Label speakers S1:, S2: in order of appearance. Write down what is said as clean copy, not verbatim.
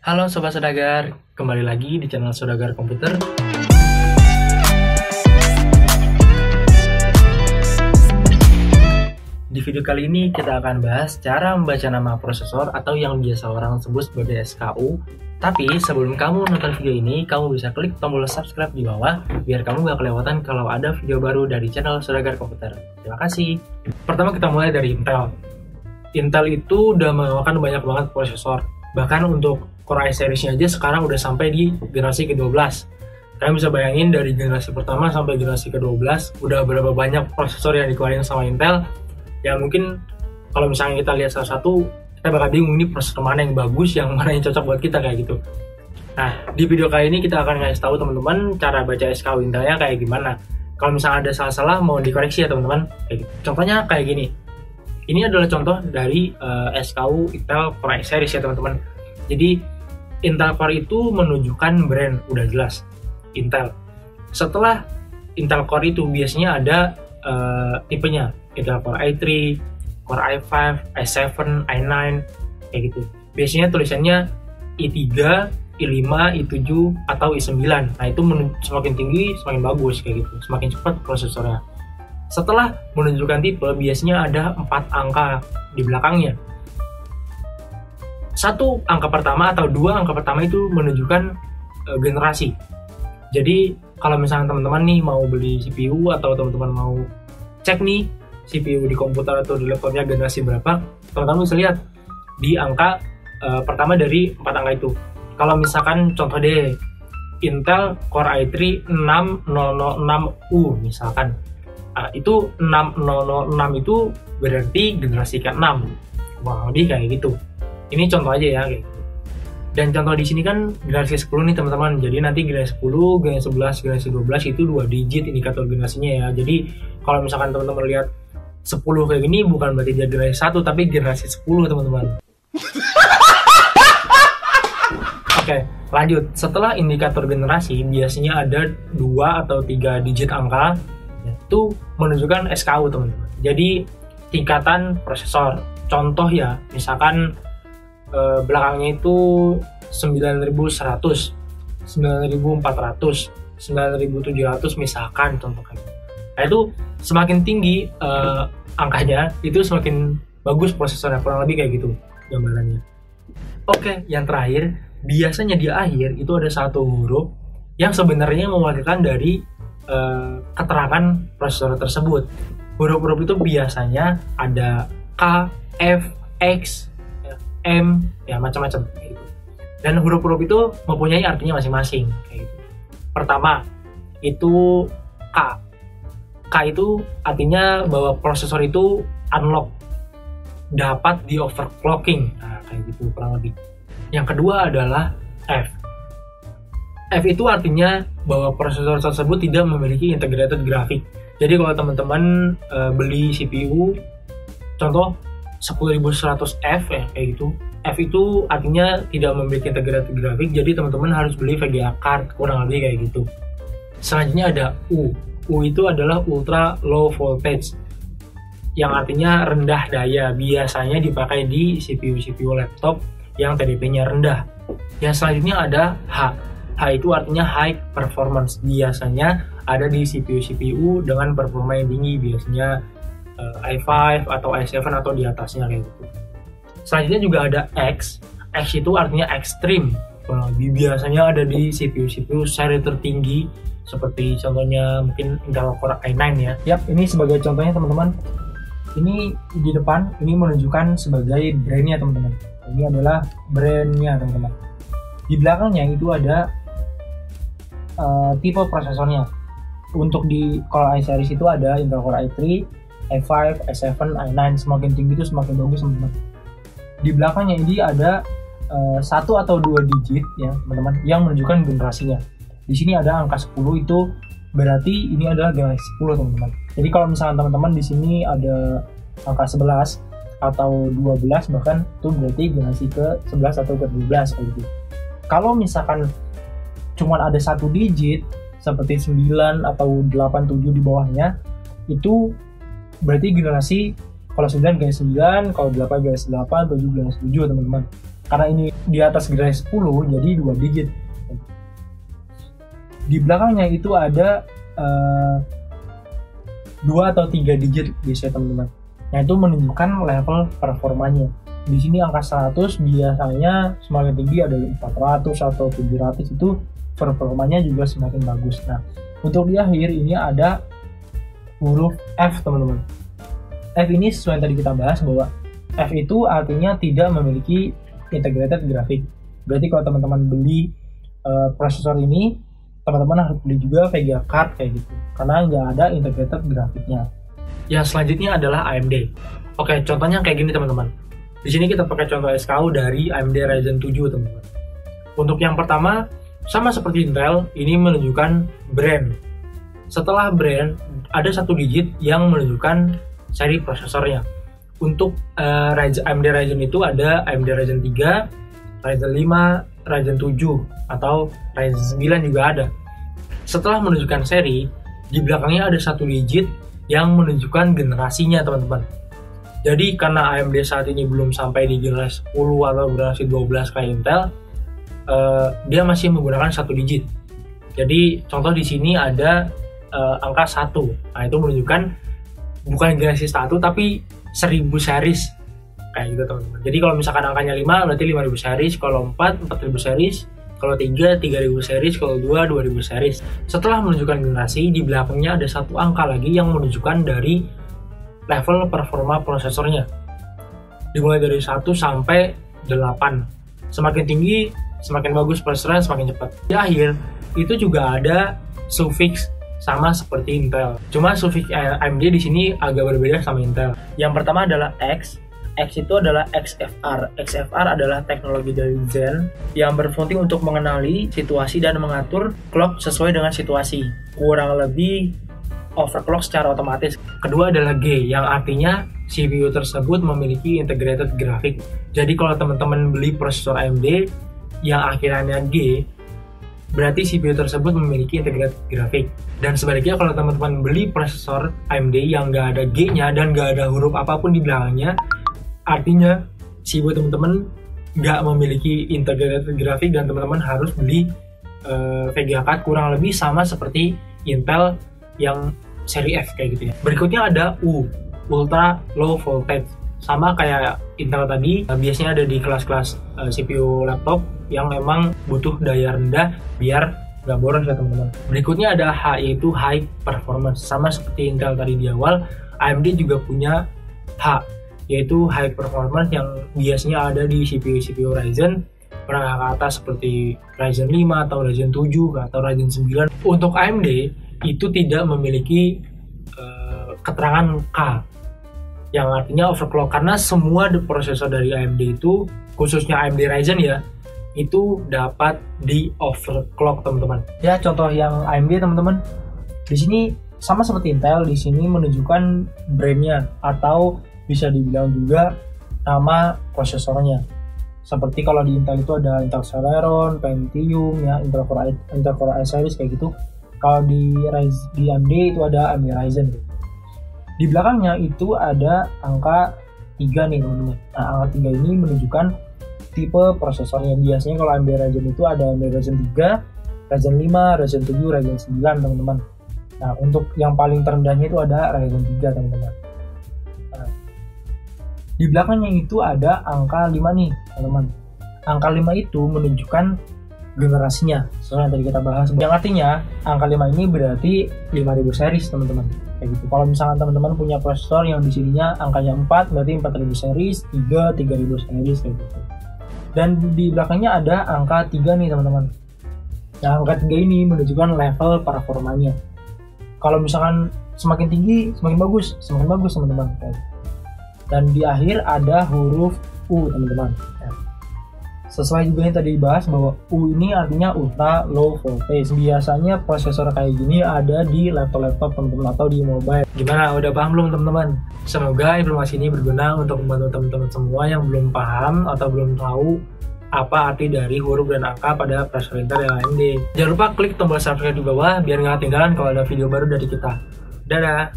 S1: Halo Sobat Saudagar, kembali lagi di channel Saudagar Komputer. Di video kali ini kita akan bahas cara membaca nama prosesor atau yang biasa orang sebut sebagai SKU. Tapi sebelum kamu nonton video ini, kamu bisa klik tombol subscribe di bawah biar kamu gak kelewatan kalau ada video baru dari channel Saudagar Komputer. Terima kasih. Pertama kita mulai dari Intel. Intel itu udah menggunakan banyak banget prosesor. Bahkan untuk Core i series-nya aja sekarang udah sampai di generasi ke-12. Kalian bisa bayangin dari generasi pertama sampai generasi ke-12 udah berapa banyak prosesor yang dikeluarin sama Intel. Ya mungkin kalau misalnya kita lihat salah satu, kita bakal bingung ini prosesor mana yang bagus, yang mana yang cocok buat kita kayak gitu. Nah, di video kali ini kita akan ngasih tahu teman-teman cara baca SKU Intelnya kayak gimana. Kalau misalnya ada salah-salah mau dikoreksi ya teman-teman. Kayak gitu. Contohnya kayak gini. Ini adalah contoh dari SKU Intel Core i series ya teman-teman. Jadi Intel Core itu menunjukkan brand, udah jelas Intel. Setelah Intel Core itu biasanya ada tipenya, Intel Core i3, Core i5, i7, i9, kayak gitu. Biasanya tulisannya i3, i5, i7, atau i9. Nah itu semakin tinggi, semakin bagus kayak gitu, semakin cepat prosesornya. Setelah menunjukkan tipe, biasanya ada 4 angka di belakangnya. Satu angka pertama atau 2 angka pertama itu menunjukkan generasi. Jadi kalau misalnya teman-teman nih mau beli CPU atau teman-teman mau cek nih CPU di komputer atau di laptopnya generasi berapa, teman-teman bisa lihat di angka pertama dari 4 angka itu. Kalau misalkan contoh deh Intel Core i3 6006U misalkan, itu 6006 itu berarti generasi ke-6, kurang lebih kayak gitu. Ini contoh aja ya kayak gitu. Dan contoh di sini kan generasi 10 nih teman-teman. Jadi nanti generasi 10, generasi 11, generasi 12 itu 2 digit indikator generasinya ya. Jadi kalau misalkan teman-teman lihat 10 kayak gini bukan berarti dia generasi 1 tapi generasi 10 teman-teman. Oke, lanjut. Setelah indikator generasi biasanya ada 2 atau 3 digit angka, itu menunjukkan SKU teman-teman. Jadi tingkatan prosesor. Contoh ya, misalkan belakangnya itu 9100, 9400, 9700 misalkan contohnya. Nah itu semakin tinggi angkanya, itu semakin bagus prosesornya, kurang lebih kayak gitu gambarannya. Oke, yang terakhir, biasanya di akhir itu ada satu huruf yang sebenarnya mewakilkan dari keterangan prosesor tersebut. Huruf-huruf itu biasanya ada K, F, X, M, ya macam-macam gitu. Dan huruf-huruf itu mempunyai artinya masing-masing kayak gitu. Pertama itu K. K itu artinya bahwa prosesor itu unlock, dapat di overclocking. Nah, kayak gitu kurang lebih. Yang kedua adalah F. F itu artinya bahwa prosesor tersebut tidak memiliki integrated graphic. Jadi kalau teman-teman beli CPU contoh 10100F ya kayak gitu. F itu artinya tidak memiliki integrated graphic, jadi teman-teman harus beli VGA card, kurang lebih kayak gitu. Selanjutnya ada U. U itu adalah ultra low voltage, yang artinya rendah daya. Biasanya dipakai di CPU laptop yang TDP-nya rendah. Yang selanjutnya ada H. H itu artinya high performance. Biasanya ada di CPU dengan performa yang tinggi, biasanya i5 atau i7 atau di atasnya kayak gitu. Selanjutnya juga ada X. X itu artinya extreme. Biasanya ada di CPU seri tertinggi seperti contohnya mungkin Intel Core i9 ya. Yap, ini sebagai contohnya teman-teman. Ini di depan ini menunjukkan sebagai brandnya teman-teman. Ini adalah brandnya teman-teman. Di belakangnya itu ada tipe prosesornya. Untuk di Core i series itu ada Intel Core i3, i5, i7, i9, semakin tinggi itu semakin bagus teman-teman. Di belakangnya ini ada 1 atau 2 digit ya teman-teman yang menunjukkan generasinya. Di sini ada angka 10, itu berarti ini adalah generasi 10 teman-teman. Jadi kalau misalnya teman-teman di sini ada angka 11 atau 12 bahkan itu berarti generasi ke 11 atau ke 12 kayak gitu. Kalau misalkan cuma ada 1 digit seperti 9 atau 8, 7 di bawahnya, itu berarti generasi, kalau 9 generasi 9, kalau 8 generasi 8, 7 generasi 7 teman-teman. Karena ini di atas generasi 10, jadi 2 digit. Di belakangnya itu ada 2 atau 3 digit biasanya teman-teman. Nah, itu menunjukkan level performanya. Di sini angka 100 biasanya semakin tinggi, ada 400 atau 700, itu performanya juga semakin bagus. Nah, untuk di akhir ini ada huruf F teman-teman. F ini sesuai yang tadi kita bahas, bahwa F itu artinya tidak memiliki integrated graphic. Berarti kalau teman-teman beli prosesor ini, teman-teman harus beli juga VGA card kayak gitu, karena nggak ada integrated grafiknya. Yang selanjutnya adalah AMD. Oke, contohnya kayak gini teman-teman. Di sini kita pakai contoh SKU dari AMD Ryzen 7 teman-teman. Untuk yang pertama, sama seperti Intel, ini menunjukkan brand. Setelah brand, ada 1 digit yang menunjukkan seri prosesornya. Untuk AMD Ryzen itu ada AMD Ryzen 3, Ryzen 5, Ryzen 7, atau Ryzen 9 juga ada. Setelah menunjukkan seri, di belakangnya ada 1 digit yang menunjukkan generasinya teman-teman. Jadi karena AMD saat ini belum sampai di generasi 10 atau generasi 12 kayak Intel, dia masih menggunakan 1 digit. Jadi contoh di sini ada angka 1. Nah, itu menunjukkan bukan generasi 1 tapi 1000 series kayak gitu teman-teman. Jadi kalau misalkan angkanya 5 berarti 5000 series, kalau 4 4000 series, kalau 3 3000 series, kalau 2 2000 series. Setelah menunjukkan generasi, di belakangnya ada 1 angka lagi yang menunjukkan dari level performa prosesornya. Dimulai dari 1 sampai 8. Semakin tinggi, semakin bagus prosesornya, semakin cepat. Di akhir itu juga ada suffix sama seperti Intel. Cuma suffix AMD di sini agak berbeda sama Intel. Yang pertama adalah X. X itu adalah XFR. XFR adalah teknologi dari Zen yang berfungsi untuk mengenali situasi dan mengatur clock sesuai dengan situasi. Kurang lebih overclock secara otomatis. Kedua adalah G, yang artinya CPU tersebut memiliki integrated graphic. Jadi kalau teman-teman beli prosesor AMD yang akhirannya G, berarti CPU tersebut memiliki integrated graphic. Dan sebaliknya kalau teman-teman beli prosesor AMD yang nggak ada G-nya dan nggak ada huruf apapun di belakangnya, artinya CPU teman-teman nggak memiliki integrated graphic dan teman-teman harus beli VGA card kurang lebih sama seperti Intel yang seri F kayak gitu ya. Berikutnya ada U, Ultra Low Voltage. Sama kayak Intel tadi, biasanya ada di kelas-kelas CPU laptop yang memang butuh daya rendah biar nggak boros ya teman-teman. Berikutnya ada H, yaitu High Performance. Sama seperti Intel tadi di awal, AMD juga punya H, yaitu High Performance yang biasanya ada di CPU Ryzen menengah ke atas seperti Ryzen 5 atau Ryzen 7 atau Ryzen 9. Untuk AMD itu tidak memiliki keterangan K, yang artinya overclock, karena semua prosesor dari AMD itu, khususnya AMD Ryzen ya, itu dapat di overclock teman-teman. Ya, contoh yang AMD teman-teman, di sini sama seperti Intel, di sini menunjukkan brandnya atau bisa dibilang juga nama prosesornya. Seperti kalau di Intel itu ada Intel Celeron, Pentium, ya, Intel Core i series kayak gitu. Kalau di AMD itu ada AMD Ryzen. Di belakangnya itu ada angka 3 nih teman-teman. Nah, angka 3 ini menunjukkan tipe prosesornya. Biasanya kalau AMD Ryzen itu ada AMD Ryzen 3, Ryzen 5, Ryzen 7, Ryzen 9 teman-teman. Nah, untuk yang paling terendahnya itu ada Ryzen 3 teman-teman. Nah, di belakangnya itu ada angka 5 nih teman-teman. Angka 5 itu menunjukkan generasinya, sesuai yang tadi kita bahas. Yang artinya angka 5 ini berarti 5000 series teman-teman. Kayak gitu. Kalau misalkan teman-teman punya prosesor yang di sininya angkanya 4, berarti 4000 series, 3 3000 series kayak gitu. Dan di belakangnya ada angka 3 nih teman-teman. Nah, angka 3 ini menunjukkan level performanya. Kalau misalkan semakin tinggi, semakin bagus teman-teman. Dan di akhir ada huruf U teman-teman. Sesuai juga yang tadi dibahas bahwa U ini artinya ultra low voltage. Biasanya prosesor kayak gini ada di laptop teman-teman atau di mobile. Gimana? Udah paham belum teman-teman? Semoga informasi ini berguna untuk membantu teman-teman semua yang belum paham atau belum tahu apa arti dari huruf dan angka pada prosesor Intel dan AMD. Jangan lupa klik tombol subscribe di bawah biar nggak ketinggalan kalau ada video baru dari kita. Dadah!